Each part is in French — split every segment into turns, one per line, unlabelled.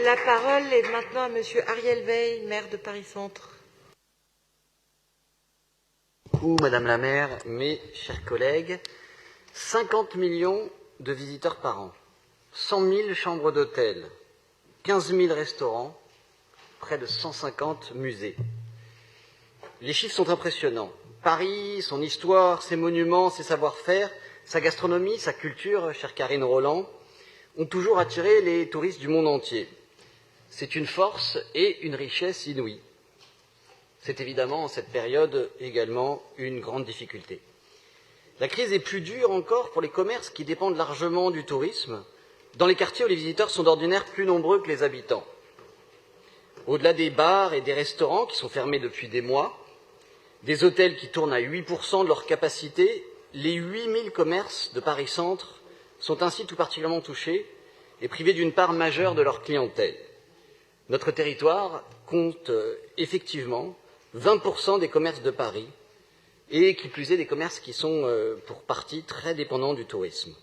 La parole est maintenant à Monsieur Ariel Veil, maire de Paris-Centre.
Madame la maire, mes chers collègues, 50 millions de visiteurs par an, 100 000 chambres d'hôtel, 15 000 restaurants, près de 150 musées. Les chiffres sont impressionnants. Paris, son histoire, ses monuments, ses savoir-faire, sa gastronomie, sa culture, chère Karine Roland, ont toujours attiré les touristes du monde entier. C'est une force et une richesse inouïe. C'est évidemment en cette période également une grande difficulté. La crise est plus dure encore pour les commerces qui dépendent largement du tourisme, dans les quartiers où les visiteurs sont d'ordinaire plus nombreux que les habitants. Au-delà des bars et des restaurants qui sont fermés depuis des mois, des hôtels qui tournent à 8% de leur capacité, les 8000 commerces de Paris-Centre sont ainsi tout particulièrement touchés et privés d'une part majeure de leur clientèle. Notre territoire compte effectivement 20% des commerces de Paris, et qui plus est des commerces qui sont pour partie très dépendants du tourisme.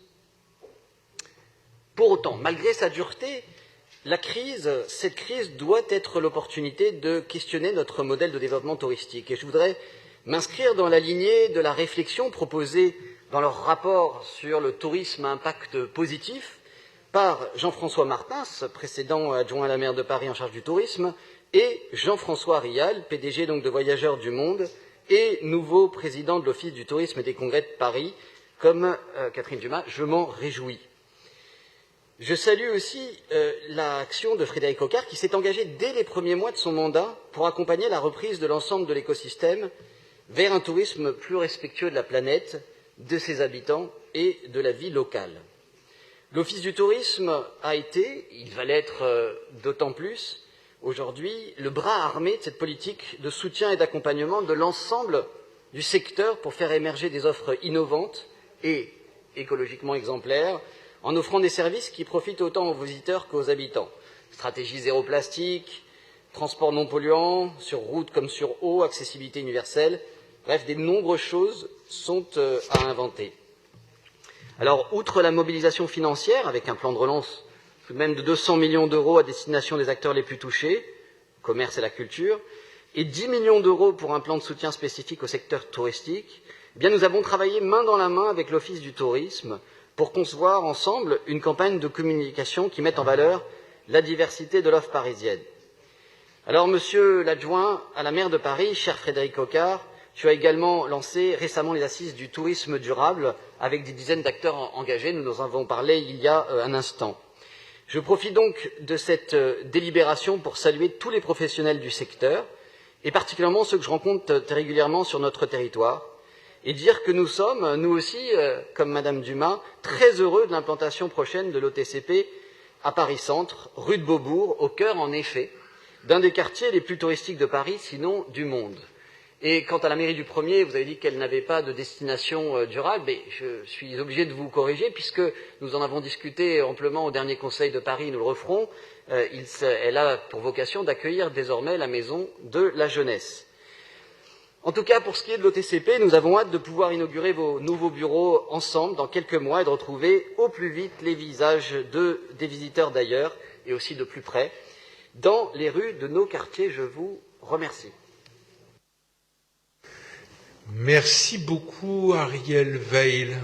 Pour autant, malgré sa dureté, cette crise doit être l'opportunité de questionner notre modèle de développement touristique. Et je voudrais m'inscrire dans la lignée de la réflexion proposée dans leur rapport sur le tourisme à impact positif par Jean-François Martins, précédent adjoint à la maire de Paris en charge du tourisme, et Jean-François Rial, PDG donc de Voyageurs du Monde, et nouveau président de l'Office du tourisme et des congrès de Paris, comme Catherine Dumas, je m'en réjouis. Je salue aussi l'action de Frédéric Coquart, qui s'est engagé dès les premiers mois de son mandat pour accompagner la reprise de l'ensemble de l'écosystème vers un tourisme plus respectueux de la planète, de ses habitants et de la vie locale. L'Office du tourisme a été, il va l'être d'autant plus, aujourd'hui, le bras armé de cette politique de soutien et d'accompagnement de l'ensemble du secteur pour faire émerger des offres innovantes et écologiquement exemplaires, en offrant des services qui profitent autant aux visiteurs qu'aux habitants. Stratégie zéro plastique, transport non polluant, sur route comme sur eau, accessibilité universelle, bref, des nombreuses choses sont à inventer. Alors, outre la mobilisation financière, avec un plan de relance tout de même de 200 millions d'euros à destination des acteurs les plus touchés, le commerce et la culture, et 10 millions d'euros pour un plan de soutien spécifique au secteur touristique, eh bien nous avons travaillé main dans la main avec l'Office du tourisme pour concevoir ensemble une campagne de communication qui mette en valeur la diversité de l'offre parisienne. Alors, monsieur l'adjoint à la maire de Paris, cher Frédéric Coquart, tu as également lancé récemment les assises du tourisme durable avec des dizaines d'acteurs engagés. Nous en avons parlé il y a un instant. Je profite donc de cette délibération pour saluer tous les professionnels du secteur, et particulièrement ceux que je rencontre régulièrement sur notre territoire, et dire que nous sommes, nous aussi, comme Madame Dumas, très heureux de l'implantation prochaine de l'OTCP à Paris-Centre, rue de Beaubourg, au cœur, en effet, d'un des quartiers les plus touristiques de Paris, sinon du monde. Et quant à la mairie du Premier, vous avez dit qu'elle n'avait pas de destination durable, mais je suis obligé de vous corriger puisque nous en avons discuté amplement au dernier Conseil de Paris, nous le referons. Elle a pour vocation d'accueillir désormais la maison de la jeunesse. En tout cas, pour ce qui est de l'OTCP, nous avons hâte de pouvoir inaugurer vos nouveaux bureaux ensemble dans quelques mois et de retrouver au plus vite les visages des visiteurs d'ailleurs et aussi de plus près dans les rues de nos quartiers. Je vous remercie.
Merci beaucoup, Ariel Veil.